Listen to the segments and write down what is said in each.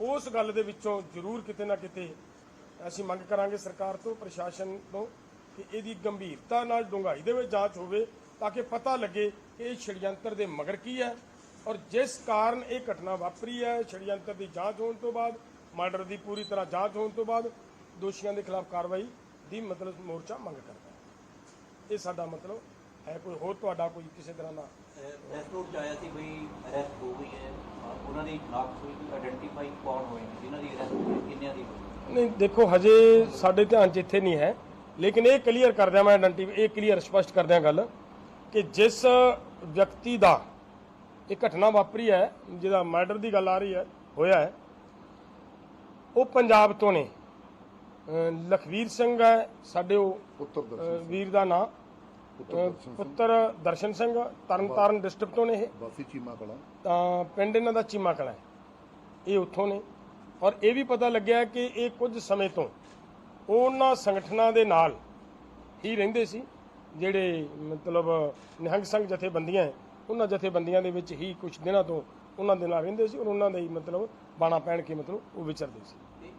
उस गल दे विचों जरूर किते ना किते असीं मंग करांगे सरकार तो, प्रशासन तो, कि इहदी गंभीरता नाल डूंघाई दे विच जांच होवे ताकि पता लगे कि इह छड़यंत्र दे मगर की है और जिस कारण ये घटना वापरी है। छड़यंत्र की जांच होने तो बाद, मर्डर की पूरी तरह जांच होने तो बाद दोषियों के खिलाफ कार्रवाई की मतलब मोर्चा मंग करता है। ये साडा मतलब है। कोई होर तुहाडा कोई किसी तरह का प्रेस नोट आया सी बई अरेस्ट हो गई है, उन्होंने दी शनाख्त हुई, कोई आइडेंटिफाई कौन होए ने जिन्हां दी अरेस्ट होई, किन्नियां दी होई? नहीं, देखो हजे साडे ध्यान च इत्थे नहीं है, लेकिन ये क्लीयर कर दिया मैं आइडेंटिफाई, ये क्लीयर स्पष्ट कर दिया गल कि जिस व्यक्ति का ये घटना वापरी है, जिहदा मर्डर की गल आ रही है, होया है, वो पंजाब तो ने। लखवीर सिंह है साडे वीर का नाम, पुत्र दर्शन सिंह, तरनताਰਨ डिस्ट्रिक्ट तो ने वासी चीमा कला, पिंड इन्हां दा चीमा कला है, ये उत्थों ने। और ये भी पता लग्या कि ये कुछ समय तो उन्हां संगठनां दे नाल ही रहिंदे सी, जिहड़े मतलब निहंग संघ जथेबंदियां है, उन्हां जथेबंदियां दे विच ही कुछ दिनों तो उन्हां दे नाल रहिंदे सी और उन्हां दे ही मतलब बाणा पैण के मतलब वो विचरदे सी।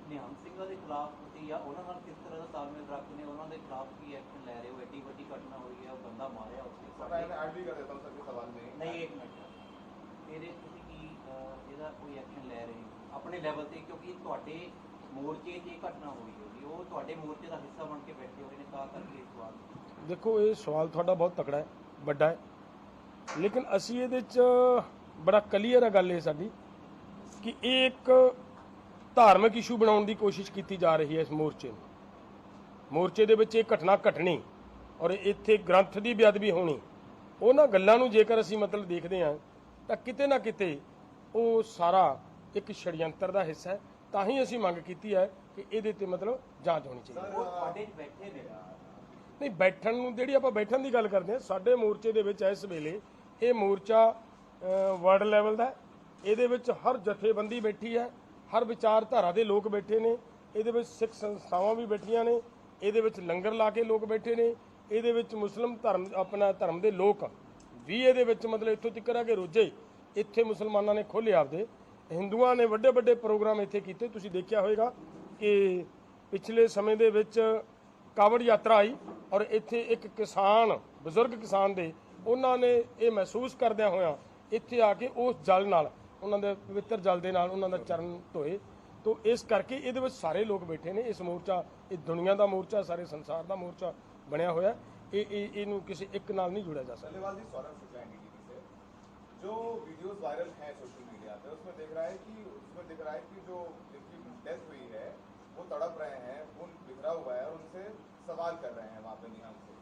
निहंग ਸਿੰਘਾਂ ਦੇ ਖਿਲਾਫ ਤੁਸੀਂ ਜਾਂ ਉਹਨਾਂ ਨਾਲ ਕਿਸ ਤਰ੍ਹਾਂ ਦਾ ਤਾਲਮੇਲ ਰੱਖਦੇ ਨੇ, ਉਹਨਾਂ ਦੇ ਖਿਲਾਫ ਕੀ ਐਕਸ਼ਨ ਲੈ ਰਹੇ ਹੋ? ਐਡੀ ਵੱਡੀ ਘਟਨਾ ਹੋਈ ਹੈ, ਉਹ ਬੰਦਾ ਮਾਰਿਆ ਉੱਥੇ। मैं ऐड भी कर देता हूँ सर के सवाल में। ਨਹੀਂ, ਇੱਕ ਮਿੰਟ, ਇਹਦੇ ਤੁਸੀਂ ਕੀ ਇਹਦਾ ਕੋਈ ਐਕਸ਼ਨ ਲੈ ਰਹੇ ਹੋ ਆਪਣੇ ਲੈਵਲ ਤੇ? ਕਿਉਂਕਿ ਤੁਹਾਡੇ ਮੋਰਚੇ 'ਚ ਇਹ ਘਟਨਾ ਹੋਈ ਹੋਗੀ, ਉਹ ਤੁਹਾਡੇ ਮੋਰਚੇ ਦਾ ਹਿੱਸਾ ਬਣ ਕੇ ਬੈਠੇ ਹੋਏ ਨੇ, ਤਾਂ ਕਰਕੇ ਇਹ ਸਵਾਲ। देखो ये सवाल थोड़ा बहुत तकड़ा है, बड़ा है, लेकिन असी ये बड़ा क्लीयर है गल ये साडी कि एक धार्मिक इशू बनाने की कोशिश की जा रही है। इस मोर्चे दे विच एक घटना घटनी और इत्थे ग्रंथ की बेअदबी होनी, उन्हां गल्लां नूं जेकर असी मतलब देखते हैं तो किते ना किते वो सारा एक षडयंत्र का हिस्सा है। तां ही असी मंग की है कि इहदे ते मतलब जांच होनी चाहिए। ਉਹ ਤੁਹਾਡੇ 'ਚ ਬੈਠੇ ਨੇ नहीं, बैठण नूं जिहड़ी आपां बैठण की गल करते हैं, साडे मोर्चे दे विच इस वेले ये मोर्चा वर्ल्ड लैवल का है, इहदे विच हर जथेबंदी बैठी है, हर विचारधारा के लोग बैठे ने, इहदे विच सिख संस्थावां भी बैठियां ने, इहदे विच लंगर ला के लोग बैठे ने, इहदे विच मुस्लिम धर्म अपना धर्म के लोग भी इहदे विच मतलब इत्थों तक है कि रोजे इत्थे मुसलमानां ने खोले आपदे, हिंदुआं ने वड्डे वड्डे प्रोग्राम इत्थे कीते। तुसीं देखिया होएगा कि पिछले समय दे विच कावड़ यात्रा आई और इत्थे एक किसान, बजुर्ग किसान दे, उन्होंने ने ये महसूस करदਿਆਂ होया इत्थे आके उस जल नाल, उन्हां दे पवित्र जल दे नाल उन्हां दा चरण धोए। तो इस करके इहदे विच सारे लोग बैठे ने। इस मोर्चा ये दुनिया का मोर्चा, सारे संसार का मोर्चा बनया होया। इहनूं किसी एक नाल नहीं जुड़िया जा सकता। धन्यवाद जी। सौरभ शुक्ला NDTV से जो वीडियोस वायरल हैं सोशल मीडिया पे, उसमें दिख रहा है कि जो जिनकी डेथ हुई है वो तड़प रहे हैं, खून बिखरा हुआ है और उनसे सवाल कर रहे हैं वहाँ पे निहंग से।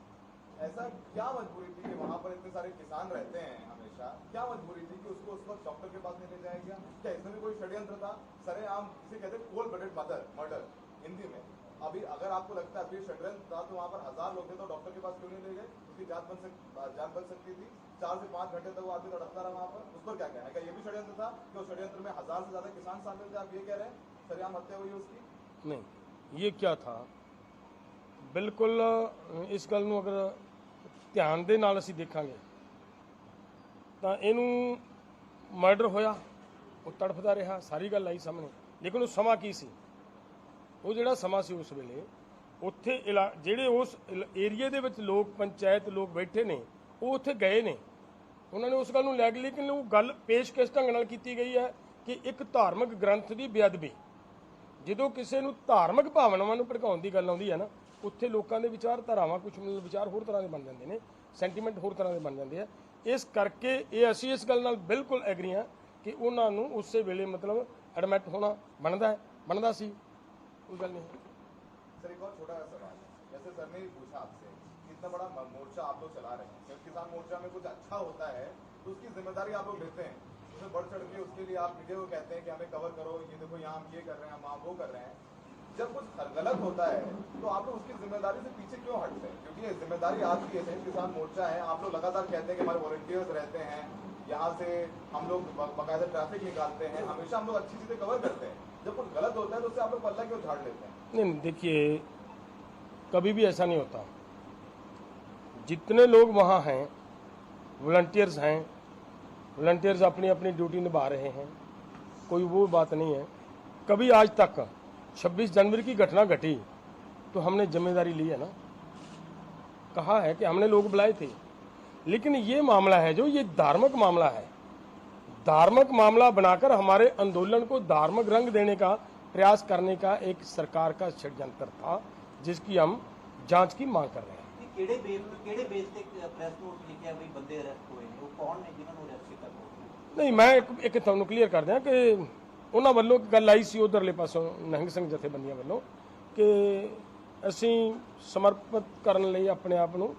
ऐसा क्या मजबूरी थी कि वहाँ पर इतने सारे किसान रहते हैं हमेशा, क्या मजबूरी थी कि उसको उस वक्त डॉक्टर के पास नहीं ले जाया गया? क्या इसमें भी कोई षड्यंत्र था? सरेआम जिसे कहते हैं कोल्ड ब्लडेड मर्डर हिंदी में। अभी अगर आपको लगता है अभी षड्यंत्र था तो वहाँ पर 1000 लोग थे तो डॉक्टर के पास क्यों नहीं ले गए? उसकी जान बच सकती थी। 4 से 5 घंटे तक वो आदमी तड़पता रहा वहाँ पर, उस पर क्या कहना है? क्या ये भी षड्यंत्र था कि उस षड्यंत्र में 1000 से ज्यादा किसान शामिल थे? आप ये कह रहे हैं सरेआम हत्या हुई उसकी? नहीं, ये क्या था, बिल्कुल इस गल नूं अगर ध्यान दे नाल असीं देखांगे तां इहनूं मर्डर होया, वो तड़फदा रहा, सारी गल आई सामने। लेकिन उस समा की सी, वो जिहड़ा समा सी उस वेले उत्थे जिहड़े उस एरिए दे विच लोग, पंचायत लोग बैठे ने, वो उत्थे गए ने, उन्होंने उस गल नूं लै के, लेकिन वो गल पेश किस ढंग नाल कीती गई है कि एक धार्मिक ग्रंथ की बेअदबी, ਜਦੋਂ ਕਿਸੇ ਨੂੰ ਧਾਰਮਿਕ ਭਾਵਨਾਵਾਂ ਨੂੰ ਭੜਕਾਉਣ ਦੀ ਗੱਲ ਆਉਂਦੀ ਹੈ ਨਾ, ਉੱਥੇ ਲੋਕਾਂ ਦੇ ਵਿਚਾਰਧਾਰਾਵਾਂ ਕੁਝ ਵਿਚਾਰ ਹੋਰ ਤਰ੍ਹਾਂ ਦੇ ਬਣ ਜਾਂਦੇ ਨੇ, ਸੈਂਟੀਮੈਂਟ ਹੋਰ ਤਰ੍ਹਾਂ ਦੇ ਬਣ ਜਾਂਦੇ ਆ। ਇਸ ਕਰਕੇ ਇਹ ਅਸੀਂ ਇਸ ਗੱਲ ਨਾਲ ਬਿਲਕੁਲ ਐਗਰੀ ਹਾਂ ਕਿ ਉਹਨਾਂ ਨੂੰ ਉਸੇ ਵੇਲੇ मतलब ਐਡਮਿਟ ਹੋਣਾ ਬਣਦਾ ਸੀ, कोई गल नहीं। सर एक और छोटा सा सवाल, जैसे सर ने पूछा आपसे कि इतना बड़ा मोर्चा आप लोग चला रहे हैं, जब किसान मोर्चा में कुछ अच्छा होता है तो उसकी जिम्मेदारी आप लोग लेते हैं, उसमें बढ़ चढ़ के उसके लिए आप मीडिया को कहते हैं कि हमें कवर करो, ये देखो यहाँ हम ये कर रहे हैं, हम वहाँ वो कर रहे हैं। जब कुछ गलत होता है तो आप लोग उसकी जिम्मेदारी से पीछे क्यों हटते हैं? क्योंकि ये जिम्मेदारी आपकी है, किसान मोर्चा है, आप लोग लगातार कहते हैं कि हमारे वॉलंटियर्स रहते हैं, यहाँ से हम लोग बाकायदा ट्रैफिक निकालते हैं, हमेशा हम लोग अच्छी चीजें कवर करते हैं। जब कुछ गलत होता है तो उससे आप लोग पल्ला क्यों झाड़ लेते हैं? नहीं, देखिए कभी भी ऐसा नहीं होता। जितने लोग वहाँ हैं वॉलंटियर्स हैं, वॉलंटियर्स अपनी अपनी ड्यूटी निभा रहे हैं, कोई वो बात नहीं है। कभी आज तक 26 जनवरी की घटना घटी तो हमने जिम्मेदारी ली है ना, कहा है कि हमने लोग बुलाए थे। लेकिन ये मामला है जो ये धार्मिक मामला है, धार्मिक मामला बनाकर हमारे आंदोलन को धार्मिक रंग देने का प्रयास करने का एक सरकार का षड्यंत्र था, जिसकी हम जांच की मांग कर रहे हैं। ਕਿਹੜੇ ਬੇਸ ਤੇ ਪ੍ਰੈਸ ਨੋਟ ਲਿਖਿਆ ਵੀ ਬੰਦੇ ਅਰੈਸਟ ਹੋਏ ਨੇ, ਉਹ ਕੌਣ ਨੇ ਜਿਨ੍ਹਾਂ ਨੂੰ ਅਰੈਸਟ ਕੀਤਾ ਗਿਆ? ਨਹੀਂ, ਮੈਂ ਇੱਕ ਤੁਹਾਨੂੰ ਕਲੀਅਰ ਕਰ ਦਿਆਂ ਕਿ ਉਹਨਾਂ ਵੱਲੋਂ ਗੱਲ ਆਈ ਸੀ ਉਧਰਲੇ ਪਾਸੋਂ ਨਿਹੰਗ ਸਿੰਘ ਜਥੇਬੰਦੀਆਂ ਵੱਲੋਂ ਕਿ ਅਸੀਂ ਸਮਰਪਿਤ ਕਰਨ ਲਈ ਆਪਣੇ ਆਪ ਨੂੰ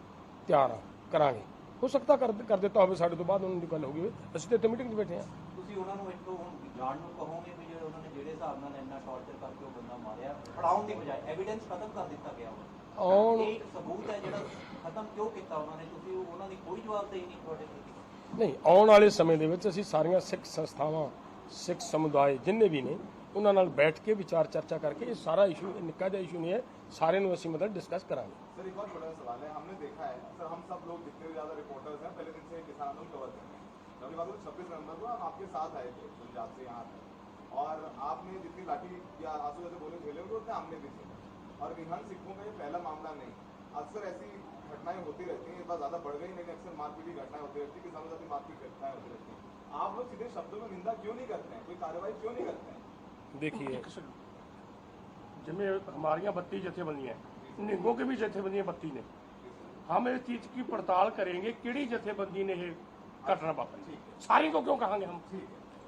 ਤਿਆਰ ਕਰਾਂਗੇ। ਹੋ ਸਕਦਾ ਕਰ ਦਿੱਤਾ ਹੋਵੇ, ਸਾਡੇ ਤੋਂ ਬਾਅਦ ਉਹਨਾਂ ਦੀ ਗੱਲ ਹੋ ਗਈ। ਅਸੀਂ ਤਾਂ ਇੱਥੇ ਮੀਟਿੰਗ 'ਚ ਬੈਠੇ ਹਾਂ। ਤੁਸੀਂ ਉਹਨਾਂ ਨੂੰ ਇੱਥੋਂ ਜਾਣ ਨੂੰ ਕਹੋਗੇ ਵੀ ਜਿਹੜੇ ਉਹਨਾਂ ਨੇ ਜਿਹੜੇ ਹਿਸਾਬ ਨਾਲ ਇੰਨਾ ਟੌਰਚਰ ਕਰਕੇ ਉਹ ਬੰਦਾ ਮਾਰਿਆ, ਫੜਾਉਣ ਦੀ ਬਜਾਏ ਐਵੀਡੈਂਸ ਖਤਮ ਕਰ ਦਿੱਤਾ ਗਿਆ ਔਰ ਇਹ ਸਬੂਤ ਹੈ ਜਿਹੜਾ ਖਤਮ ਕਿਉਂ ਕੀਤਾ ਉਹਨਾਂ ਨੇ? ਤੁਸੀਂ ਉਹਨਾਂ ਦੀ ਕੋਈ ਜਵਾਬਦੇਹੀ ਨਹੀਂ ਤੁਹਾਡੇ ਪ੍ਰਤੀ? ਨਹੀਂ, ਆਉਣ ਵਾਲੇ ਸਮੇਂ ਦੇ ਵਿੱਚ ਅਸੀਂ ਸਾਰੀਆਂ ਸਿੱਖ ਸੰਸਥਾਵਾਂ, ਸਿੱਖ ਸਮੁਦਾਇ ਜਿੰਨੇ ਵੀ ਨੇ ਉਹਨਾਂ ਨਾਲ ਬੈਠ ਕੇ ਵਿਚਾਰ ਚਰਚਾ ਕਰਕੇ ਇਹ ਸਾਰਾ ਇਸ਼ੂ ਨਿੱਕਾ ਜਿਹਾ ਇਸ਼ੂ ਨਹੀਂ ਹੈ, ਸਾਰੇ ਨੂੰ ਅਸੀਂ ਮਤਲਬ डिस्कस कराएंगे। सर एक और बड़ा सवाल है, हमने देखा है सर, हम सब लोग जितने भी ज्यादा रिपोर्टर्स हैं पहले दिन से किसान आंदोलन कवर कर रहे हैं। अपनी बात 26 नवंबर को हम आपके साथ आए थे पंजाब से यहाँ तक, और आपने जितनी लाठी या आंसू जैसे बोले झेले होंगे उतने हमने भी झेले। और रिहान सिखों का ये पहला मामला नहीं, अक्सर ऐसी घटनाएं होती रहती हैं, इस बार ज्यादा बढ़ गई लेकिन अक्सर मारपीट की घटनाएं होती रहती है, किसानों के साथ मारपीट घटनाएं होती रहती है। आप लोग सीधे शब्दों में निंदा क्यों नहीं करते हैं, कोई कार्रवाई क्यों नहीं करते हैं? देखिए, जिनमें हमारियां 32 जथेबंदियां हैं, निगों की भी जथेबंदियां 32 ने। हम इस चीज की पड़ताल करेंगे किहड़ी जथेबंदी ने ये घटना वापरी, सारी को क्यों कहांगे हम,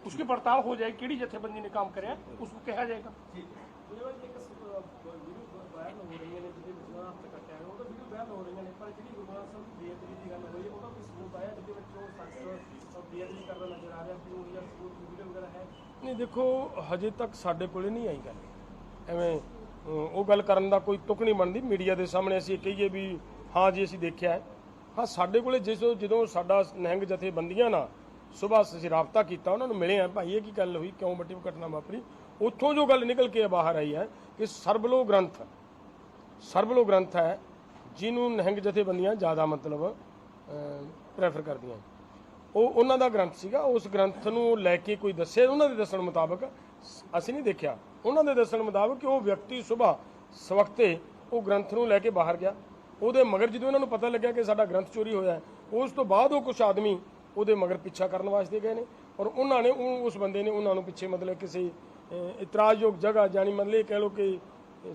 उसकी पड़ताल हो जाएगी, किहड़ी जथेबंदी ने काम कराया उसको कहा जाएगा। नहीं देखो, हजे तक साडे कोले नहीं आई गल, एवें ਉਹ ਗੱਲ ਕਰਨ ਦਾ ਕੋਈ ਤੁਕ ਨਹੀਂ ਬਣਦੀ। ਮੀਡੀਆ ਦੇ ਸਾਹਮਣੇ ਅਸੀਂ ਕਹੀਏ ਵੀ ਹਾਂ ਜੀ ਅਸੀਂ ਦੇਖਿਆ ਹੈ, ਹਾਂ ਸਾਡੇ ਕੋਲੇ ਜਦੋਂ ਸਾਡਾ ਨਿਹੰਗ ਜਥੇਬੰਦੀਆਂ ਨਾਲ ਸੁਬਾਹ ਅਸੀਂ ਰਾਬਤਾ ਕੀਤਾ, ਉਹਨਾਂ ਨੂੰ ਮਿਲੇ ਆ, ਭਾਈ ਇਹ ਕੀ ਗੱਲ ਹੋਈ, ਕਿਉਂ ਵੱਡੀ ਘਟਨਾ ਵਾਪਰੀ, ਉੱਥੋਂ ਜੋ ਗੱਲ ਨਿਕਲ ਕੇ ਬਾਹਰ ਆਈ ਹੈ ਕਿ ਸਰਬਲੋ ਗ੍ਰੰਥ ਹੈ ਜਿਹਨੂੰ ਨਿਹੰਗ ਜਥੇਬੰਦੀਆਂ ਜ਼ਿਆਦਾ ਮਤਲਬ ਪ੍ਰੈਫਰ ਕਰਦੀਆਂ, ਉਹ ਉਹਨਾਂ ਦਾ ਗ੍ਰੰਥ ਸੀਗਾ। ਉਸ ਗ੍ਰੰਥ ਨੂੰ ਲੈ ਕੇ ਕੋਈ ਦੱਸੇ, ਉਹਨਾਂ ਦੇ ਦੱਸਣ ਮੁਤਾਬਕ ਅਸੀਂ ਨਹੀਂ ਦੇਖਿਆ, ਉਹਨਾਂ ਦੇ ਦੱਸਣ ਮੁਤਾਬਕ ਕਿ ਉਹ ਵਿਅਕਤੀ ਸੁਬਾਹ ਸਵਖਤੇ ਉਹ ਗ੍ਰੰਥ ਨੂੰ ਲੈ ਕੇ ਬਾਹਰ ਗਿਆ। ਉਹਦੇ ਮਗਰ ਜਦੋਂ ਇਹਨਾਂ ਨੂੰ ਪਤਾ ਲੱਗਿਆ ਕਿ ਸਾਡਾ ਗ੍ਰੰਥ ਚੋਰੀ ਹੋਇਆ, ਉਸ ਤੋਂ ਬਾਅਦ ਉਹ ਕੁਝ ਆਦਮੀ ਉਹਦੇ ਮਗਰ ਪਿੱਛਾ ਕਰਨ ਵਾਸਤੇ ਗਏ ਨੇ, ਔਰ ਉਹਨਾਂ ਨੇ ਉਸ ਬੰਦੇ ਨੇ ਉਹਨਾਂ ਨੂੰ ਪਿੱਛੇ ਮਤਲਬ ਕਿਸੇ ਇਤਰਾਜ਼ਯੋਗ ਜਗ੍ਹਾ, ਜਾਨੀ ਮਤਲਬ ਇਹ ਕਹਿ ਲਓ ਕਿ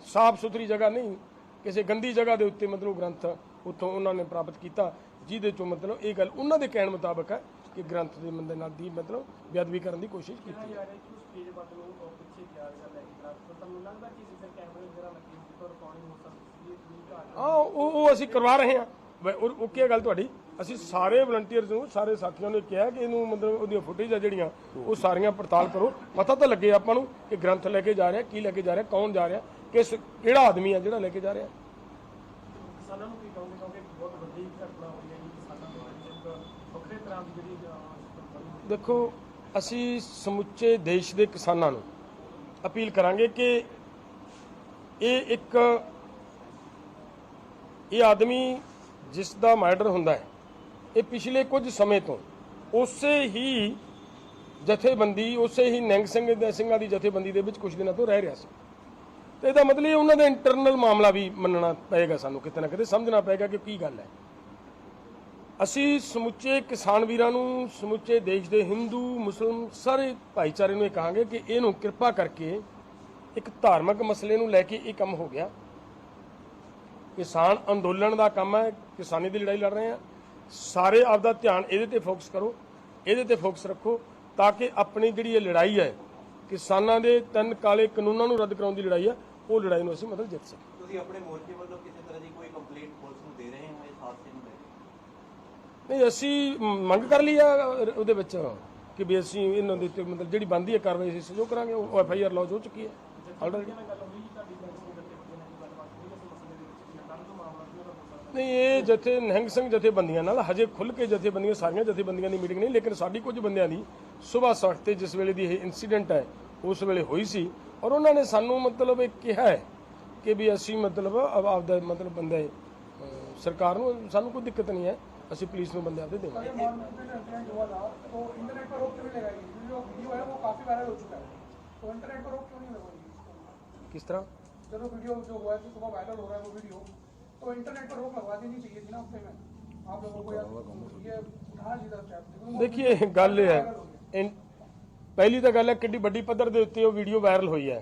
ਸਾਫ਼ ਸੁਥਰੀ ਜਗ੍ਹਾ ਨਹੀਂ, ਕਿਸੇ ਗੰਦੀ ਜਗ੍ਹਾ ਦੇ ਉੱਤੇ ਮਤਲਬ ਗ੍ਰੰਥ ਉੱਥੋਂ ਉਹਨਾਂ ਨੇ ਪ੍ਰਾਪਤ ਕੀਤਾ, ਜਿਹਦੇ ਚੋਂ ਮਤਲਬ ਇਹ ਗੱਲ ਉਹਨਾਂ ਦੇ ਕਹਿਣ ਮੁਤਾਬਕ ਹੈ ਕਿ ਗ੍ਰੰਥ ਦੇ ਬੰਦੇ ਨਾਲ ਦੀ ਮਤਲਬ ਬੇਅਦਬੀ ਕਰਨ ਦੀ ਕੋਸ਼ਿਸ਼ ਕੀਤੀ। ਹਾਂ, ਉਹ ਅਸੀਂ ਕਰਵਾ ਰਹੇ ਹਾਂ। ਉਹ ਕੀ ਗੱਲ ਤੁਹਾਡੀ, ਅਸੀਂ ਸਾਰੇ ਵਲੰਟੀਅਰਸ ਨੂੰ, ਸਾਰੇ ਸਾਥੀਆਂ ਨੂੰ ਕਿਹਾ ਕਿ ਇਹਨੂੰ ਮਤਲਬ ਉਹਦੀਆਂ ਫੁਟੇਜ ਆ ਜਿਹੜੀਆਂ ਉਹ ਸਾਰੀਆਂ ਪੜਤਾਲ ਕਰੋ, ਪਤਾ ਤਾਂ ਲੱਗੇ ਆਪਾਂ ਨੂੰ ਕਿ ਗ੍ਰੰਥ ਲੈ ਕੇ ਜਾ ਰਿਹਾ, ਕੀ ਲੈ ਕੇ ਜਾ ਰਿਹਾ, ਕੌਣ ਜਾ ਰਿਹਾ, ਕਿਹੜਾ ਆਦਮੀ ਆ ਜਿਹੜਾ ਲੈ ਕੇ ਜਾ ਰਿਹਾ। ਕਿਸਾਨਾਂ ਨੂੰ ਕੀ ਕਹੋਗੇ, ਕਿਉਂਕਿ ਬਹੁਤ ਵੱਡੀ ਘਟਨਾ ਹੋਈ ਹੈ ਕਿਸਾਨਾਂ ਨੂੰ ਵੱਖਰੇ ਤਰ੍ਹਾਂ ਦੀ ਜਿਹੜੀ ਦੇਖੋ, ਅਸੀਂ ਸਮੁੱਚੇ ਦੇਸ਼ ਦੇ ਕਿਸਾਨਾਂ ਨੂੰ ਅਪੀਲ ਕਰਾਂਗੇ ਕਿ ਇਹ ਆਦਮੀ ਜਿਸ ਦਾ ਮਰਡਰ ਹੁੰਦਾ ਹੈ, ਇਹ ਪਿਛਲੇ ਕੁਝ ਸਮੇਂ ਤੋਂ ਉਸੇ ਹੀ ਜਥੇਬੰਦੀ, ਉਸੇ ਹੀ ਨਿਹੰਗ ਸਿੰਘਾਂ ਦੀ ਜਥੇਬੰਦੀ ਦੇ ਵਿੱਚ ਕੁਝ ਦਿਨਾਂ ਤੋਂ ਰਹਿ ਰਿਹਾ ਸੀ। ਤੇ ਇਹਦਾ ਮਤਲਬ ਉਹਨਾਂ ਦਾ ਇੰਟਰਨਲ ਮਾਮਲਾ ਵੀ ਮੰਨਣਾ ਪਏਗਾ, ਸਾਨੂੰ ਕਿਤੇ ਨਾ ਕਿਤੇ ਸਮਝਣਾ ਪਏਗਾ ਕਿ ਕੀ ਗੱਲ ਹੈ। ਅਸੀਂ ਸਮੁੱਚੇ ਕਿਸਾਨ ਵੀਰਾਂ ਨੂੰ, ਸਮੁੱਚੇ ਦੇਸ਼ ਦੇ ਹਿੰਦੂ ਮੁਸਲਿਮ ਸਾਰੇ ਭਾਈਚਾਰੇ ਨੂੰ ਇਹ ਕਹਾਂਗੇ ਕਿ ਇਹਨੂੰ ਕਿਰਪਾ ਕਰਕੇ ਇੱਕ ਧਾਰਮਿਕ ਮਸਲੇ ਨੂੰ ਲੈ ਕੇ ਇਹ ਕੰਮ ਹੋ ਗਿਆ। ਕਿਸਾਨ ਅੰਦੋਲਨ ਦਾ ਕੰਮ ਹੈ, ਕਿਸਾਨੀ ਦੀ ਲੜਾਈ ਲੜ ਰਹੇ ਆ, ਸਾਰੇ ਆਪਦਾ ਧਿਆਨ ਇਹਦੇ ਤੇ ਫੋਕਸ ਕਰੋ, ਇਹਦੇ ਤੇ ਫੋਕਸ ਰੱਖੋ ਤਾਂ ਕਿ ਆਪਣੀ ਜਿਹੜੀ ਇਹ ਲੜਾਈ ਹੈ, ਕਿਸਾਨਾਂ ਦੇ 3 ਕਾਲੇ ਕਾਨੂੰਨਾਂ ਨੂੰ ਰੱਦ ਕਰਾਉਣ ਦੀ ਲੜਾਈ ਹੈ, ਉਹ ਲੜਾਈ ਨੂੰ ਅਸੀਂ ਮਤਲਬ ਜਿੱਤ ਸਕੀਏ। ਤੁਸੀਂ ਆਪਣੇ ਮੋਰਚੇ ਵੱਲੋਂ ਕਿਸੇ ਤਰ੍ਹਾਂ ਦੀ ਕੋਈ ਕੰਪਲੇਂਟ ਪੁਲਿਸ ਨੂੰ ਦੇ ਰਹੇ ਹੋ ਇਸ ਹਾਦਸੇ ਨੂੰ ਲੈ ਕੇ? ਨਹੀਂ, ਅਸੀਂ ਮੰਗ ਕਰ ਲਈ ਆ ਉਹਦੇ ਵਿੱਚ ਕਿ ਵੀ ਅਸੀਂ ਇਹਨਾਂ ਦੇ ਉੱਤੇ ਮਤਲਬ ਜਿਹੜੀ ਬਣਦੀ ਹੈ ਕਾਰਵਾਈ ਅਸੀਂ ਸਹਿਯੋਗ ਕਰਾਂਗੇ। ਉਹ FIR ਲੌਜ ਹੋ ਚੁੱਕੀ ਹੈ ਆਲਰੇਡੀ। ਨਹੀਂ, ਇਹ ਨਿਹੰਗ ਸਿੰਘ ਜਥੇਬੰਦੀਆਂ ਨਾਲ ਹਜੇ ਖੁੱਲ੍ਹ ਕੇ ਜਥੇਬੰਦੀਆਂ, ਸਾਰੀਆਂ ਜਥੇਬੰਦੀਆਂ ਦੀ ਮੀਟਿੰਗ ਨਹੀਂ, ਲੇਕਿਨ ਸਾਡੀ ਕੁਝ ਬੰਦਿਆਂ ਦੀ ਸੁਬਾਹ ਸਖਤੇ ਜਿਸ ਵੇਲੇ ਦੀ ਇਹ ਇਨਸੀਡੈਂਟ ਹੈ ਉਸ ਵੇਲੇ ਹੋਈ ਸੀ, ਔਰ ਉਹਨਾਂ ਨੇ ਸਾਨੂੰ ਮਤਲਬ ਇਹ ਕਿਹਾ ਹੈ ਕਿ ਵੀ ਅਸੀਂ ਮਤਲਬ ਆਪਦਾ ਮਤਲਬ ਬੰਦੇ ਸਰਕਾਰ ਨੂੰ, ਸਾਨੂੰ ਕੋਈ ਦਿੱਕਤ ਨਹੀਂ ਹੈ, ਅਸੀਂ ਪੁਲਿਸ ਨੂੰ ਬੰਦੇ ਆਪਦੇ ਦੇਵਾਂਗੇ। तो इंटरनेट पर रोक क्यों नहीं लगवाई? किस तरह? चलो वीडियो जो हुआ है जो सुबह वायरल हो रहा है वो वीडियो, तो इंटरनेट पर रोक लगवा देनी चाहिए थी ना हफ्ते में आप लोगों को, ये उठाना चाहिए था। देखिए गल है पहली तो गल है कि बड़ी पद्धर के उत्ते वीडियो वायरल हुई है,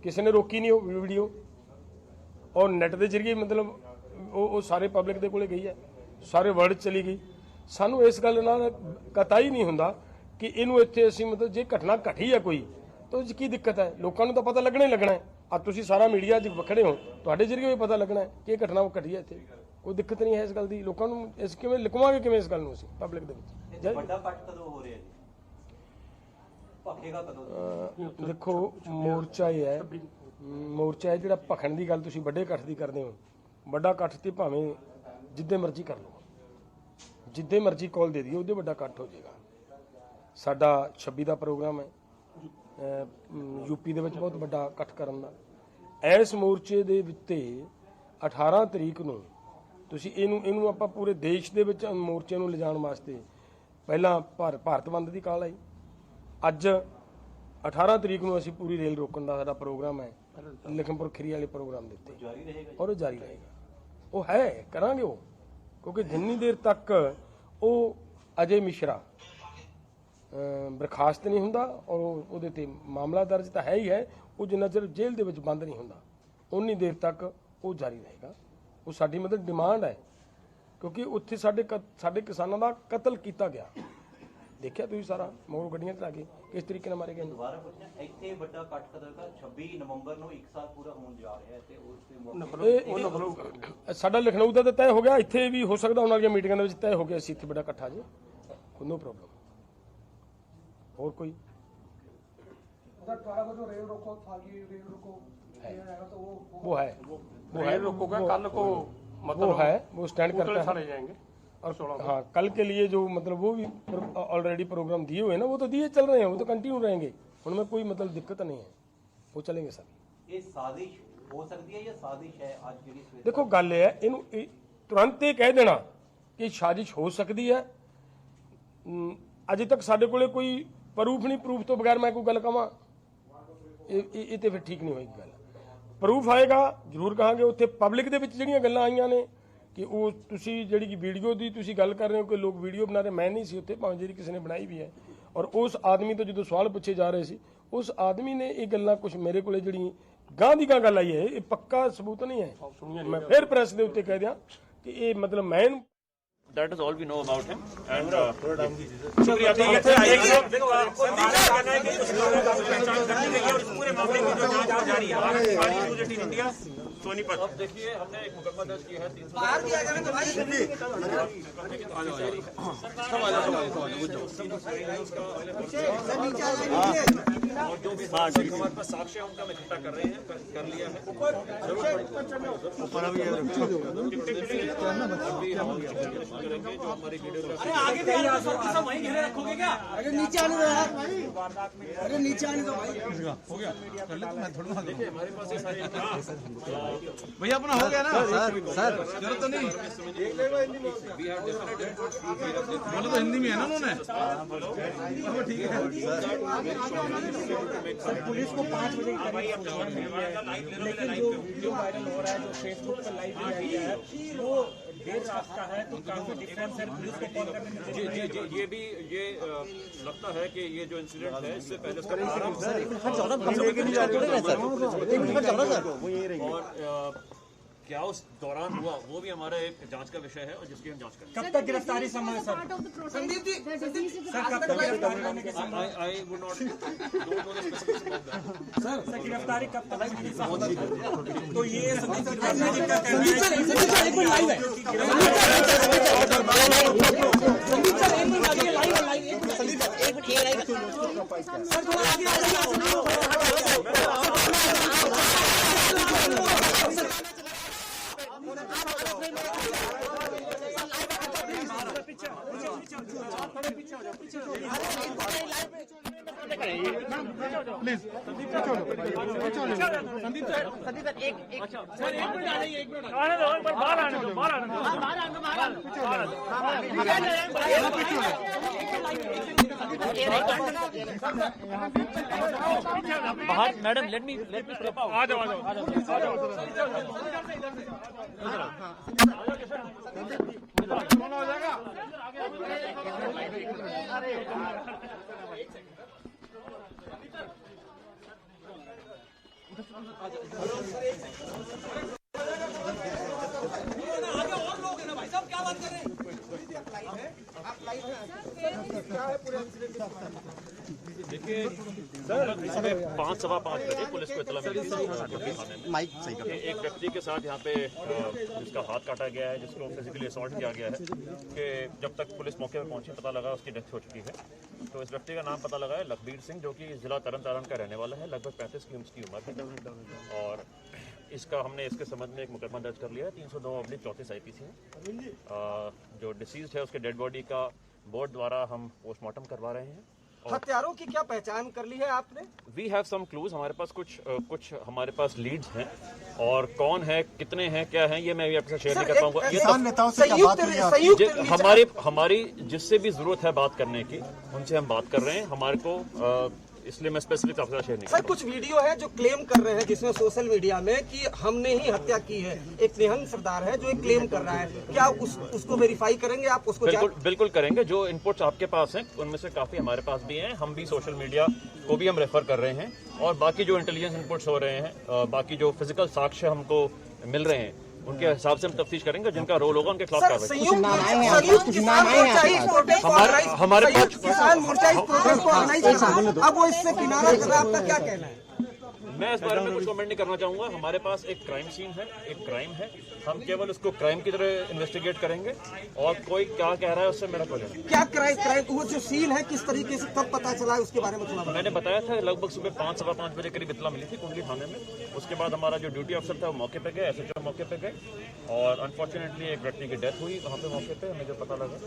किसी ने रोकी नहीं वो वीडियो, और नैट के जरिए मतलब वो सारे पब्लिक के कोले गई है, सारे वर्ल्ड चली गई। सानू इस गल नाल कतई नहीं हुंदा कि इनू इत्थे असीं मतलब जे घटना घटी है कोई तो की दिक्कत है, लोगों को तो पता लगना ही लगना है। अब तुसीं सारा मीडिया अज खड़े हो, तुहाडे जरिए भी पता लगना है कि घटना घटी है, इत्थे कोई दिक्कत नहीं है इस गल की। लोगों को इस किवें लिखवांगे किवें इस गल नूं असीं पब्लिक दे विच? ਵੱਡਾ ਕੱਟ ਕਦੋਂ ਹੋ ਰਿਹਾ ਜੀ? ਭਖੇਗਾ ਕਦੋਂ? देखो मोर्चा ही है, मोर्चा है जिहड़ा भखण की गल तुसीं वड्डे इकट्ठ की करदे हो, वड्डा इकट्ठ ते भावें जिद्दे मर्जी कर लो, जिद्दे मर्जी कॉल दे दिए उहदे वड्डा इकट्ठ हो जाएगा। साडा 26 का प्रोग्राम है यूपी दे विच बहुत वड्डा इकट्ठ करन दा। इस मोर्चे दे विच 18 तरीक नूं तुसीं इहनूं आपां पूरे देश दे विच मोर्चे नूं लिजाण वास्ते पहलां भारत बंद की काल आई, अज 18 तरीक नूं असीं पूरी रेल रोकण दा साडा प्रोग्राम है, लखनपुर खीरी वाले प्रोग्राम दे उत्ते ਜਾਰੀ ਰਹੇਗਾ और वो जारी रहेगा। वो है करांगे वो, क्योंकि जिन्नी देर तक वो अजय मिश्रा बर्खास्त नहीं हुंदा और ਉਹਦੇ ਤੇ मामला दर्ज तो है ही है, वो जिन्ना चਿਰ जेल ਦੇ ਵਿੱਚ ਬੰਦ नहीं हुंदा उन्नी देर तक वो जारी रहेगा। वो साडी मतलब डिमांड है, क्योंकि उत्थे साडे किसानां ਦਾ कतल ਕੀਤਾ ਗਿਆ, देखिया तुसीं सारा मगरों गड्डियां चला के किस तरीके नाल मारे गए। ਦੁਬਾਰਾ ਪੁੱਛਣਾ, ਇੱਥੇ ਵੱਡਾ ਕੱਟ ਕਦੋਂ ਦਾ? 26 ਨਵੰਬਰ ਨੂੰ 1 ਸਾਲ ਪੂਰਾ ਹੋਣ ਜਾ ਰਿਹਾ ਹੈ ਤੇ ਉਸ ਦੇ ਮੌਕੇ ਸਾਡਾ ਲਖਨਊ ਦਾ ਤਾਂ ਤੈਅ ਹੋ ਗਿਆ, ਇੱਥੇ ਵੀ ਹੋ ਸਕਦਾ ਉਹਨਾਂ ਦੀਆਂ ਮੀਟਿੰਗਾਂ ਦੇ ਵਿੱਚ ਤੈਅ ਹੋ ਗਿਆ ਸੀ ਇੱਥੇ ਬੜਾ ਇਕੱਠਾ ਜੇ, ਕੋਈ नो प्रॉब्लम। और कोई 18 को जो रेल रोको था कि रेल रोको तो वो है, वो है रोकोगा कल को वो है, वो स्टैंड करता है। ले जाएंगे और हाँ कल के लिए जो मतलब वो भी ऑलरेडी प्रोग्राम दिए हुए हैं ना, वो तो दिए चल रहे हैं, वो तो कंटिन्यू रहेंगे, उनमें कोई मतलब दिक्कत नहीं है, वो चलेंगे सर। ਇਹ ਸਾਜ਼ਿਸ਼ ਹੋ ਸਕਦੀ ਹੈ ਜਾਂ ਸਾਜ਼ਿਸ਼ ਹੈ ਅੱਜ ਜਿਹੜੀ ਸਵੇਰ देखो गल है इनू तुरंत ये कह देना कि साजिश हो सकती है, अजे तक साडे कोले कोई प्रूफ नहीं, प्रूफ तो बगैर मैं कोई गल कहां ये तो फिर ठीक नहीं होएगी गल। प्रूफ आएगा जरूर कहांगे। उत्थे पब्लिक दे विच जिहड़ियां गल्लां आईयां ने कि वो तुसी जिहड़ी वीडियो दी तुसी गल कर रहे हो कि लोग वीडियो बना रहे, मैं नहीं सी उत्थे, भावें जिहड़ी किसी ने बनाई भी है, और उस आदमी तो जो सवाल पूछे जा रहे सी उस आदमी ने ये गल्लां कुछ मेरे कोले जिहड़ी गां दी गां गल आई है, ये पक्का सबूत नहीं है। मैं फिर प्रेस दे उत्ते कह दियां कि ये मतलब मैं That is all we know about him. And शुक्रिया। तो ये देखो आपको कहना है कि कुछ लोगों को पहचान करनी चाहिए और इस पूरे मामले की जो जांच और जारी है। हमारी न्यूज़ 18 इंडिया सोनीपत। अब देखिए हमने एक मुकदमा दर्ज किया है 300 बाहर किया गया तो भाई और जो भी हमारे पास साक्ष्य है उनका हम इकट्ठा कर रहे हैं, कर लिया है। करेंगे जो हमारी वीडियोग्राफी आगे भी आ रहा है, सब वहीं घेरे रखोगे क्या? अरे नीचे आने दो यार भाई, अरे नीचे आने दो भाई। हो गया कर ले, तो मैं थोड़ा देखिए हमारे पास ये सारे भैया अपना हो गया ना सर जरूरत तो नहीं बोलो तो हिंदी में है ना उन्होंने ठीक है। पुलिस को 5 बजे लेकिन जो वायरल हो रहा है, जो फेसबुक पर लाइव किया गया है, वो देर रात का है, तो काफी डिफरेंस है पुलिस को कॉल करने में। जी जी जी ये भी ये लगता है कि ये जो इंसिडेंट है इससे पहले इसका प्रारंभ और क्या उस दौरान हुआ वो भी हमारा एक जांच का विषय है और जिसकी हम जांच करेंगे। कब तक गिरफ्तारी संभव है सर? संदीप जी सर कब तक गिरफ्तारी होने के संभव? I would not don't know the specifics about that. Sir गिरफ्तारी कब तक होने की संभव है? तो ये संदीप सर ने जिक्र करना है एक मिनट लाइव है, संदीप सर एक मिनट आगे लाइव संदीप एक मिनट लाइव सर थोड़ा आगे आ जाइए। बाहर madam let me step out. आ जाओ। देखिए सुबह 5:15 बजे पुलिस को इत्तला मिली थी कि एक व्यक्ति के साथ यहाँ पे जिसका हाथ काटा गया है, जिसको फिजिकली असॉल्ट किया गया है, कि जब तक पुलिस मौके पर पहुंची पता लगा उसकी डेथ हो चुकी है। तो इस व्यक्ति का नाम पता लगा है लखबीर सिंह, जो कि जिला तरन तारण का रहने वाला है, लगभग 35 की उम्र की उम्र है। और इसका हमने इसके संबंध में एक मुकदमा दर्ज कर लिया है 302/34 IPC में। जो डिसीज्ड है उसके डेड बॉडी का बोर्ड द्वारा हम पोस्टमार्टम करवा रहे हैं। हत्यारों की क्या पहचान कर ली है आपने? वी हैव सम क्लूज, हमारे पास कुछ हमारे पास लीड्स हैं, और कौन है, कितने हैं, क्या हैं, ये मैं भी आपके साथ शेयर नहीं कर पाऊंगा। ये हमारी जिससे भी जरूरत है बात करने की, उनसे हम बात कर रहे हैं। हमारे को इसलिए मैं स्पेसिफिक आपके साथ शेयर नहीं सर, कुछ वीडियो है जो क्लेम कर रहे हैं जिसमें सोशल मीडिया में कि हमने ही हत्या की है। एक निहंग सरदार है जो एक क्लेम कर रहा है, क्या उसको वेरीफाई करेंगे आप? उसको बिल्कुल करेंगे। जो इनपुट्स आपके पास हैं उनमें से काफी हमारे पास भी हैं। हम भी सोशल मीडिया को भी हम रेफर कर रहे हैं, और बाकी जो इंटेलिजेंस इनपुट्स हो रहे हैं, बाकी जो फिजिकल साक्ष्य हमको मिल रहे हैं, उनके हिसाब से हम तफ्तीश करेंगे। जिनका रोल होगा उनके खिलाफ कार्रवाई। हमारे अब वो इससे किनारा कर रहा है, आपका क्या कहना है? मैं इस बारे में कुछ कमेंट नहीं करना चाहूंगा। हमारे पास एक क्राइम सीन है, एक क्राइम है, हम केवल उसको क्राइम की तरह इन्वेस्टिगेट करेंगे, और कोई क्या कह रहा है उससे मेरा कोई नहीं। क्या क्राइम वो जो सीन है किस तरीके से कब पता चला है उसके बारे में थोड़ा? मैंने बताया था लगभग सुबह 5:15 बजे करीब इत्तला मिली थी कुंडली थाने में। उसके बाद हमारा जो ड्यूटी अफसर था वो मौके पे गए, SHO मौके पे गए, और अनफॉर्चुनेटली एक व्यक्ति की डेथ हुई वहाँ पे मौके पे, हमें जो पता लगा,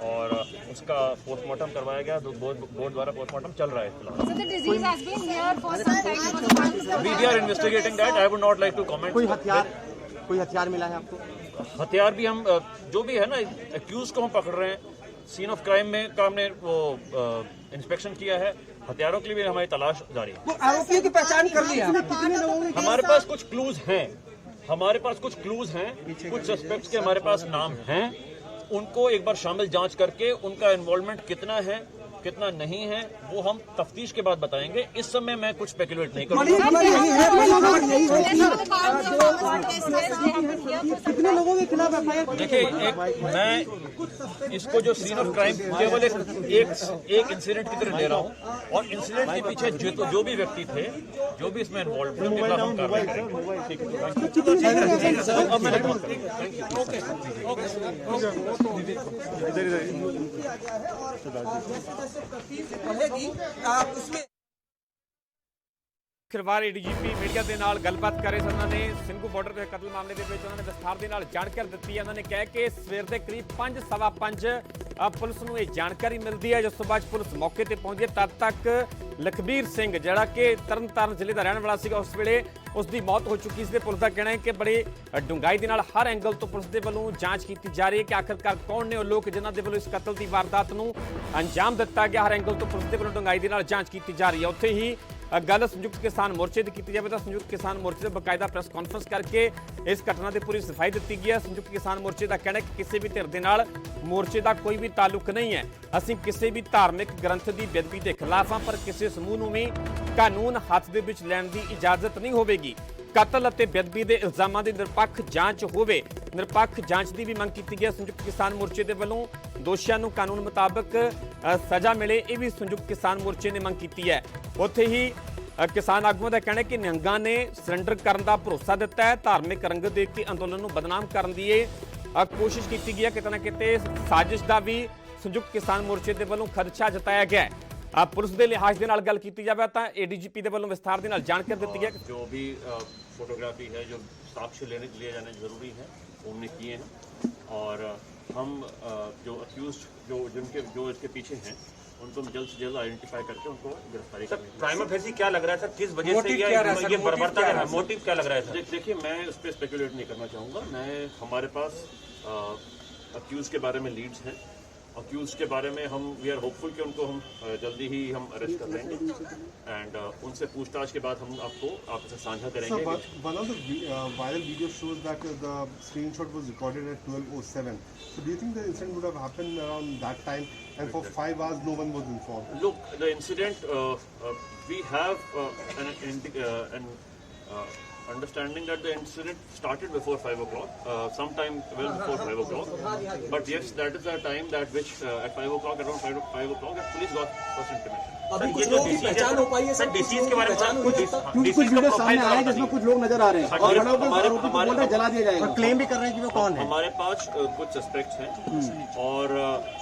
और उसका पोस्टमार्टम करवाया गया। बोर्ड द्वारा पोस्टमार्टम चल रहा है। We are investigating that. I would not like to comment. कोई हथियार मिला है आपको? हथियार भी हम जो भी है ना, एक्यूज को हम पकड़ रहे हैं। सीन ऑफ क्राइम में का हमने वो इंस्पेक्शन किया है। हथियारों के लिए भी हमारी तलाश जारी है। आरोपियों की पहचान कर ली है? हमारे पास कुछ क्लूज हैं, कुछ सस्पेक्ट्स के हमारे पास नाम हैं। उनको एक बार शामिल जांच करके उनका इन्वॉल्वमेंट कितना है कितना नहीं है वो हम तफ्तीश के बाद बताएंगे। इस समय मैं कुछ स्पेकुलेट नहीं करूंगा। कितने लोगों के खिलाफ FIR? देखिए, मैं इसको जो सीन ऑफ क्राइम केवल एक इंसिडेंट की तरह ले रहा हूँ, और इंसिडेंट के पीछे जो भी व्यक्ति थे, जो भी इसमें इन्वॉल्व थे, उनके खिलाफ हम कार्रवाई करेंगे। ठीक है, अब मैंने बात करी। ਖਿਲਵਾੜ ADGP ਮੀਡੀਆ ਦੇ ਨਾਲ ਗੱਲਬਾਤ ਕਰ ਰਹੇ ਸਨ। ਉਹਨਾਂ ਨੇ ਸਿੰਘੂ ਬਾਰਡਰ ਦੇ ਕਤਲ ਮਾਮਲੇ ਦੇ ਵਿੱਚ ਉਹਨਾਂ ਨੇ ਵਿਸਥਾਰ ਦੇ ਨਾਲ ਜਾਣਕਾਰੀ ਦਿੱਤੀ ਹੈ। ਉਹਨਾਂ ਨੇ ਕਿਹਾ ਕਿ ਸਵੇਰ ਦੇ ਕਰੀਬ 5:15 ਪੁਲਿਸ ਨੂੰ ਇਹ ਜਾਣਕਾਰੀ ਮਿਲਦੀ ਹੈ, ਜਿਸ ਤੋਂ ਬਾਅਦ ਪੁਲਿਸ ਮੌਕੇ ਤੇ ਪਹੁੰਚੀ। ਤਦ ਤੱਕ ਲਖਬੀਰ ਸਿੰਘ ਜਿਹੜਾ ਕਿ ਤਰਨਤਾਰਨ ਜ਼ਿਲ੍ਹੇ ਦਾ ਰਹਿਣ ਵਾਲਾ ਸੀਗਾ, ਉਸ ਵੇਲੇ ਉਸ ਦੀ ਮੌਤ ਹੋ ਚੁੱਕੀ ਸੀ। ਤੇ ਪੁਲਿਸ ਦਾ ਕਹਿਣਾ ਹੈ ਕਿ ਬੜੇ ਡੂੰਘਾਈ ਦੇ ਨਾਲ ਹਰ ਐਂਗਲ ਤੋਂ ਪੁਲਿਸ ਦੇ ਵੱਲੋਂ ਜਾਂਚ ਕੀਤੀ ਜਾ ਰਹੀ ਹੈ ਕਿ ਆਖਿਰਕਾਰ ਕੌਣ ਨੇ ਉਹ ਲੋਕ ਜਿਨ੍ਹਾਂ ਦੇ ਵੱਲੋਂ ਇਸ ਕਤਲ ਦੀ ਵਾਰਦਾਤ ਨੂੰ ਅੰਜਾਮ ਦਿੱਤਾ ਗਿਆ। ਹਰ ਐਂਗਲ ਤੋਂ ਪੁਲਿਸ ਦੇ ਵੱਲੋਂ ਡੂੰਘਾਈ ਦੇ ਨਾਲ ਜਾਂਚ ਕੀਤੀ ਜਾ ਰਹੀ ਹੈ। ਉੱਥੇ ਹੀ ਗੱਲ ਸੰਯੁਕਤ ਕਿਸਾਨ ਮੋਰਚੇ ਦੀ ਕੀਤੀ ਜਾਵੇ ਤਾਂ ਸੰਯੁਕਤ ਕਿਸਾਨ ਮੋਰਚੇ ਦੇ ਬਕਾਇਦਾ ਪ੍ਰੈਸ ਕਾਨਫਰੰਸ ਕਰਕੇ ਇਸ ਘਟਨਾ ਦੀ ਪੂਰੀ ਸਫਾਈ ਦਿੱਤੀ ਗਈ ਹੈ। ਸੰਯੁਕਤ ਕਿਸਾਨ ਮੋਰਚੇ ਦਾ ਕਹਿਣਾ ਹੈ ਕਿ ਕਿਸੇ ਵੀ ਧਿਰ ਦੇ ਨਾਲ ਮੋਰਚੇ ਦਾ ਕੋਈ ਵੀ ਤਾਲੁਕ ਨਹੀਂ ਹੈ। ਅਸੀਂ ਕਿਸੇ ਵੀ ਧਾਰਮਿਕ ਗ੍ਰੰਥ ਦੀ ਬੇਅਦਬੀ ਦੇ ਖਿਲਾਫ ਹਾਂ, ਪਰ ਕਿਸੇ ਸਮੂਹ ਨੂੰ ਵੀ ਕਾਨੂੰਨ ਹੱਥ ਦੇ ਵਿੱਚ ਲੈਣ ਦੀ ਇਜਾਜ਼ਤ ਨਹੀਂ ਹੋਵੇਗੀ। ਕਤਲ ਅਤੇ ਬੇਅਦਬੀ ਦੇ ਇਲਜ਼ਾਮਾਂ ਦੀ ਨਿਰਪੱਖ ਜਾਂਚ ਹੋਵੇ। ਨਿਰਪੱਖ ਜਾਂਚ ਦੀ ਵੀ ਮੰਗ ਕੀਤੀ ਗਈ ਹੈ। ਸੰਯੁਕਤ ਕਿਸਾਨ ਮੋਰਚੇ ਦੇ ਵੱਲੋਂ ਦੋਸ਼ੀਆਂ ਨੂੰ ਕਾਨੂੰਨ ਮੁਤਾਬਕ ਸਜ਼ਾ ਮਿਲੇ, ਇਹ ਵੀ ਸੰਯੁਕਤ ਕਿਸਾਨ ਮੋਰਚੇ ਨੇ ਮੰਗ ਕੀਤੀ ਹੈ। ਉੱਥੇ ਹੀ ਕਿਸਾਨ ਆਗੂਆਂ ਦਾ ਕਹਿਣਾ ਹੈ ਕਿ ਨਿਹੰਗਾਂ ਨੇ ਸਰੈਂਡਰ ਕਰਨ ਦਾ ਭਰੋਸਾ ਦਿੱਤਾ ਹੈ। ਧਾਰਮਿਕ ਰੰਗਤ ਦੇ ਕੇ ਅੰਦੋਲਨ ਨੂੰ ਬਦਨਾਮ ਕਰਨ ਦੀ ਇਹ ਕੋਸ਼ਿਸ਼ ਕੀਤੀ ਗਈ ਹੈ। ਕਿਤੇ ਨਾ ਕਿਤੇ ਸਾਜ਼ਿਸ਼ ਦਾ ਵੀ ਸੰਯੁਕਤ ਕਿਸਾਨ ਮੋਰਚੇ ਦੇ ਵੱਲੋਂ ਖਦਸ਼ਾ ਜਤਾਇਆ ਗਿਆ ਹੈ। ਪੁਲਿਸ ਦੇ ਲਿਹਾਜ਼ ਦੇ ਨਾਲ ਗੱਲ ਕੀਤੀ ਜਾਵੇ ਤਾਂ ADGP ਦੇ ਵੱਲੋਂ ਵਿਸਥਾਰ ਦੇ ਨਾਲ ਜਾਣਕਾਰੀ ਦਿੱਤੀ ਹੈ। जो भी फोटोग्राफी है, जो साक्ष्य लिए जाने जरूरी है, वो हमने किए हैं, और हम जो अक्यूज जो इसके पीछे हैं उनको जल्द से जल्द आइडेंटिफाई करके उनको गिरफ्तारी करेंगे। प्राइमा फेसी क्या लग रहा है सर, किस वजह से ये बर्बरता है, मोटिव क्या लग रहा है सर? देखिए, मैं उस पर स्पेकुलेट नहीं करना चाहूँगा। हमारे पास अक्यूज के बारे में लीड्स हैं, अक्यूज के बारे में हम वी आर होपफुल कि उनको हम जल्दी ही हम अरेस्ट कर लेंगे एंड उनसे पूछताछ के बाद हम आपसे साझा करेंगे. One of the viral video shows that the screenshot was recorded at 12:07. So do you think the incident would have happened around that time and for 5 hours no one was informed? Look, the incident we have an understanding that the incident started before 5 o'clock, sometime well before 5 o'clock. But yes, that is the time that which at 5 o'clock, around 5 o'clock, that police got first intimation. अभी कुछ लोगों की पहचान हो पाई है sir disease के बारे में कुछ वीडियो सामने आया है जिसमें कुछ लोग नजर आ रहे हैं और आरोपी बोल रहे हैं जला दिया जाएगा, क्लेम भी कर रहे हैं कि वो कौन है. हमारे पास कुछ सस्पेक्ट्स हैं और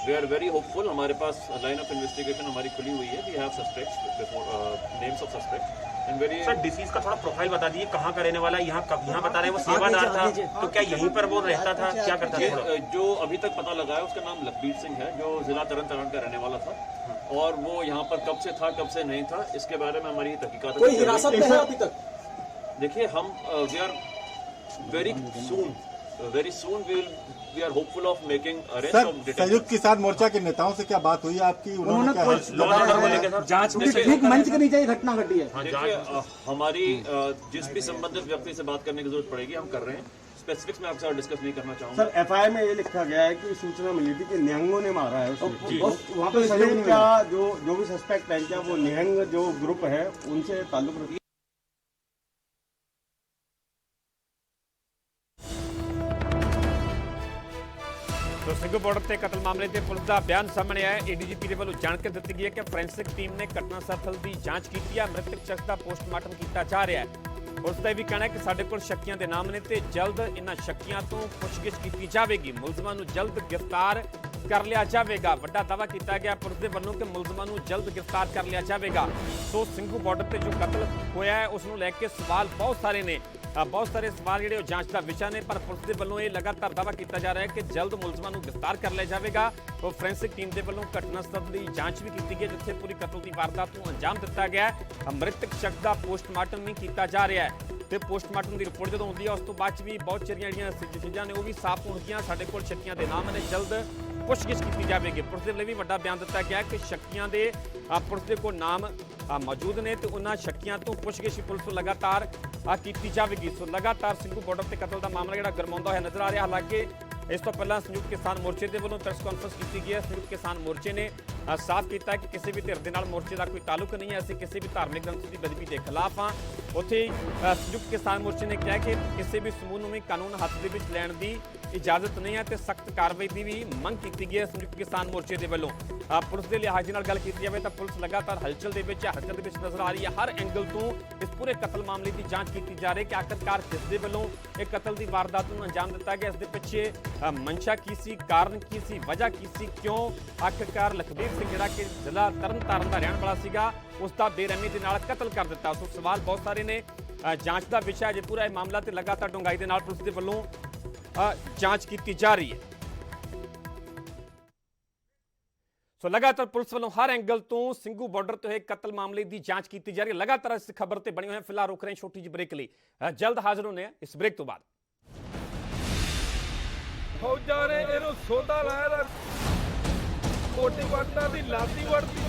वी आर वेरी होपफुल. हमारे पास लाइन ऑफ इन्वेस्टिगेशन हमारी खुली हुई है. We have suspects, names of suspects. Sir disease का थोड़ा प्रोफाइल बता दीजिए, कहाँ का रहने वाला है. यहाँ बता रहे हैं वो सेवादार था, तो क्या यहीं पर वो रहता था, क्या करता था? जो अभी तक पता लगा है उसका नाम लखबीर सिंह है, जो जिला तरन तारण का रहने वाला था और वो यहाँ पर कब से था कब से नहीं था इसके बारे में हमारी तहकीकात. कोई हिरासत में है अभी तक? देखिए हम we are very soon we are hopeful of making arrest of detective. Samyukt Kisan मोर्चा के नेताओं से क्या बात हुई आपकी? उन्होंने जांच में ठीक मंच के नीचे ही घटना घटी है. देखिए हमारी जिस भी संबंधित व्यक्ति से बात करने की जरूरत पड़ेगी हम कर रहे हैं. स्पेसिफिक्स में आपसे डिस्कस नहीं करना चाहूंगा. सर एफआईआर में ये लिखा गया है कि सूचना मिली थी कि निहंगों ने मारा है उसको. वहाँ पे क्या जो भी सस्पेक्ट है क्या वो निहंग जो ग्रुप है उनसे ताल्लुक रखती है? तो ਸਿੰਘੂ ਬਾਰਡਰ ਤੇ ਕਤਲ ਮਾਮਲੇ ਤੇ ਪੁਲਿਸ ਦਾ ਬਿਆਨ ਸਾਹਮਣੇ ਆਇਆ. ਏਡੀਜੀਪੀ ਦੇ ਵੱਲੋਂ ਜਾਣਕਾਰੀ ਦਿੱਤੀ ਗਈ ਹੈ ਕਿ ਫੋਰੈਂਸਿਕ ਟੀਮ ਨੇ ਘਟਨਾ ਸਥਲ ਦੀ ਜਾਂਚ ਕੀਤੀ ਹੈ. ਮ੍ਰਿਤਕ ਸ਼ਖਸ ਦਾ ਪੋਸਟਮਾਰਟਮ ਕੀਤਾ ਜਾ ਰਿਹਾ ਹੈ. ਪੁਲਿਸ ਦਾ ਇਹ ਵੀ ਕਹਿਣਾ ਹੈ ਕਿ ਸਾਡੇ ਕੋਲ ਸ਼ੱਕੀਆਂ ਦੇ ਨਾਮ ਨੇ ਤੇ ਜਲਦ ਇਹਨਾਂ ਸ਼ੱਕੀਆਂ ਤੋਂ ਪੁੱਛਗਿੱਛ ਕੀਤੀ ਜਾਵੇਗੀ. ਮੁਲਜ਼ਮਾਂ ਨੂੰ ਜਲਦ ਗ੍ਰਿਫਤਾਰ ਕਰ ਲਿਆ ਜਾਵੇਗਾ. ਵੱਡਾ ਦਾਅਵਾ ਕੀਤਾ ਗਿਆ ਪੁਲਿਸ ਦੇ ਵੱਲੋਂ ਕਿ ਮੁਲਜ਼ਮਾਂ ਨੂੰ ਜਲਦ ਗ੍ਰਿਫਤਾਰ ਕਰ ਲਿਆ ਜਾਵੇਗਾ. ਸੋ ਸਿੰਘੂ ਬਾਰਡਰ ਤੇ ਜੋ ਕਤਲ ਹੋਇਆ ਹੈ ਉਸ ਨੂੰ ਲੈ ਕੇ ਸਵਾਲ ਬਹੁਤ ਸਾਰੇ ਨੇ. ਬਹੁਤ ਸਾਰੇ ਸਵਾਲ ਜਿਹੜੇ ਉਹ ਜਾਂਚ ਦਾ ਵਿਸ਼ਾ ਨੇ, ਪਰ ਪੁਲਿਸ ਦੇ ਵੱਲੋਂ ਇਹ ਲਗਾਤਾਰ ਦਾਅਵਾ ਕੀਤਾ ਜਾ ਰਿਹਾ ਹੈ ਕਿ ਜਲਦ ਮੁਲਜ਼ਮਾਂ ਨੂੰ ਗ੍ਰਿਫਤਾਰ ਕਰ ਲਿਆ ਜਾਵੇਗਾ. ਉਹ ਫੋਰੈਂਸਿਕ ਟੀਮ ਦੇ ਵੱਲੋਂ ਘਟਨਾ ਸਥਲ ਦੀ ਜਾਂਚ ਵੀ ਕੀਤੀ ਗਈ ਜਿੱਥੇ ਪੂਰੀ ਕਤਲ ਦੀ ਵਾਰਦਾਤ ਨੂੰ ਅੰਜਾਮ ਦਿੱਤਾ ਗਿਆ ਹੈ. ਮ੍ਰਿਤਕ ਸ਼ਖਸ ਦਾ ਪੋਸਟਮਾਰਟਮ ਵੀ ਕੀਤਾ ਜਾ ਰਿਹਾ ਹੈ ਤੇ ਪੋਸਟਮਾਰਟਮ ਦੀ ਰਿਪੋਰਟ ਜਦੋਂ ਆਉਂਦੀ ਹੈ ਉਸ ਤੋਂ ਬਾਅਦ 'ਚ ਵੀ ਬਹੁਤ ਜਿਹੜੀਆਂ ਚੀਜ਼ਾਂ ਨੇ ਉਹ ਵੀ ਸਾਫ਼ ਹੋਣਗੀਆਂ. ਸਾਡੇ ਕੋਲ ਸ਼ੱਕੀਆਂ ਦੇ ਨਾਮ ਨੇ, ਜਲਦ ਪੁੱਛਗਿੱਛ ਕੀਤੀ ਜਾਵੇਗੀ. ਪੁਲਿਸ ਦੇ ਵੱਲੋਂ ਵੀ ਵੱਡਾ ਬਿਆਨ ਦਿੱਤਾ ਗਿਆ ਕਿ ਸ਼ੱਕੀਆਂ ਦੇ ਪੁਲਿਸ ਦੇ ਕੋਲ ਨਾਮ ਮੌਜੂਦ ਨੇ ਤੇ ਉਹਨਾਂ ਸ਼ੱਕੀਆਂ ਤੋਂ ਪੁੱਛਗਿੱਛ ਪੁਲਿਸ ਤੋਂ ਲਗਾਤਾਰ ਕੀਤੀ ਜਾਵੇਗੀ. ਸੋ ਲਗਾਤਾਰ ਸਿੰਘੂ ਬਾਰਡਰ ਤੇ ਕਤਲ ਦਾ ਮਾਮਲਾ ਜਿਹੜਾ ਗਰਮਾਉਂਦਾ ਹੋਇਆ ਨਜ਼ਰ ਆ ਰਿਹਾ. ਹਾਲਾਂਕਿ ਇਸ ਤੋਂ ਪਹਿਲਾਂ ਸੰਯੁਕਤ ਕਿਸਾਨ ਮੋਰਚੇ ਦੇ ਵੱਲੋਂ ਪ੍ਰੈਸ ਕਾਨਫਰੰਸ ਕੀਤੀ ਗਈ ਹੈ. ਸੰਯੁਕਤ ਕਿਸਾਨ ਮੋਰਚੇ ਨੇ ਸਾਫ਼ ਕੀਤਾ ਕਿ ਕਿਸੇ ਵੀ ਧਿਰ ਦੇ ਨਾਲ ਮੋਰਚੇ ਦਾ ਕੋਈ ਤਾਲੁਕ ਨਹੀਂ ਹੈ. ਅਸੀਂ ਕਿਸੇ ਵੀ ਧਾਰਮਿਕ ਗ੍ਰੰਥ ਦੀ ਬੇਅਦਬੀ ਦੇ ਖਿਲਾਫ ਹਾਂ. ਉੱਥੇ ਸੰਯੁਕਤ ਕਿਸਾਨ ਮੋਰਚੇ ਨੇ ਕਿਹਾ ਕਿ ਕਿਸੇ ਵੀ ਸਮੂਹ ਨੂੰ ਵੀ ਕਾਨੂੰਨ ਹੱਥ ਦੇ ਵਿੱਚ ਲੈਣ ਦੀ ਇਜਾਜ਼ਤ ਨਹੀਂ ਹੈ ਤੇ ਸਖਤ ਕਾਰਵਾਈ ਦੀ ਵੀ ਮੰਗ ਕੀਤੀ ਗਈ ਹੈ ਸੰਯੁਕਤ ਕਿਸਾਨ ਮੋਰਚੇ ਦੇ ਵੱਲੋਂ. ਪੁਲਿਸ ਦੇ ਲਿਹਾਜ਼ ਨਾਲ ਗੱਲ ਕੀਤੀ ਜਾਵੇ ਤਾਂ ਪੁਲਿਸ ਲਗਾਤਾਰ ਹਲਚਲ ਦੇ ਵਿੱਚ ਨਜ਼ਰ ਆ ਰਹੀ ਹੈ. ਹਰ ਐਂਗਲ ਤੋਂ ਇਸ ਪੂਰੇ ਕਤਲ ਮਾਮਲੇ ਦੀ ਜਾਂਚ ਕੀਤੀ ਜਾ ਰਹੀ ਹੈ ਕਿ ਆਖਰਕਾਰ ਕਿਸ ਦੇ ਵੱਲੋਂ ਇਹ ਕਤਲ ਦੀ ਵਾਰਦਾਤ ਨੂੰ ਅੰਜਾਮ ਦਿੱਤਾ ਗਿਆ. ਇਸ ਦੇ ਪਿੱਛੇ ਮਨਸ਼ਾ ਕੀ ਸੀ, ਕਾਰਨ ਕੀ ਸੀ, ਵਜ੍ਹਾ ਕੀ ਸੀ, ਕਿਉਂ ਆਖਰਕਾਰ ਲਖਬੀਰ ਸਿੰਘ ਜਿਹੜਾ ਕਿ ਜ਼ਿਲ੍ਹਾ ਤਰਨਤਾਰਨ ਦਾ ਰਹਿਣ ਵਾਲਾ ਸੀਗਾ ਉਸ ਦਾ ਬੇਰਹਿਮੀ ਦੇ ਨਾਲ ਕਤਲ ਕਰ ਦਿੱਤਾ. ਸੋ ਸਵਾਲ ਬਹੁਤ ਸਾਰੇ ਨੇ. ਜਾਂਚ ਦਾ ਵਿਸ਼ਾ ਜੇ ਪੂਰਾ ਇਹ ਮਾਮਲਾ ਤੇ ਲਗਾਤਾਰ ਡੂੰਘਾਈ ਦੇ ਨਾਲ ਪੁਲਿਸ ਦੇ ਵੱਲੋਂ ਜਾਂਚ ਕੀਤੀ ਜਾ ਰਹੀ ਹੈ. ਸੋ ਲਗਾਤਾਰ ਪੁਲਿਸ ਵੱਲੋਂ ਹਰ ਐਂਗਲ ਤੋਂ ਸਿੰਘੂ ਬਾਰਡਰ ਤੇ ਹੋਏ ਕਤਲ ਮਾਮਲੇ ਦੀ ਜਾਂਚ ਕੀਤੀ ਜਾ ਰਹੀ ਹੈ. ਲਗਾਤਾਰ ਇਸ ਖਬਰ ਤੇ ਬਣੀ ਹੋਈ ਹੈ. ਫਿਲਹਾਲ ਰੁਕ ਰਹੇ ਛੋਟੀ ਜਿਹੀ ਬ੍ਰੇਕ ਲਈ. ਜਲਦ ਹਾਜ਼ਰ ਹੋਣੇ ਆ ਇਸ ਬ੍ਰੇਕ ਤੋਂ ਬਾਅਦ. ਫੌਜਾਂ ਨੇ ਇਹਨੂੰ ਸੋਧਾ ਲਾਇਆ, ਕੋਟੀ ਵੜਦਾ ਦੀ ਲਾਤੀ ਵੜਦੀ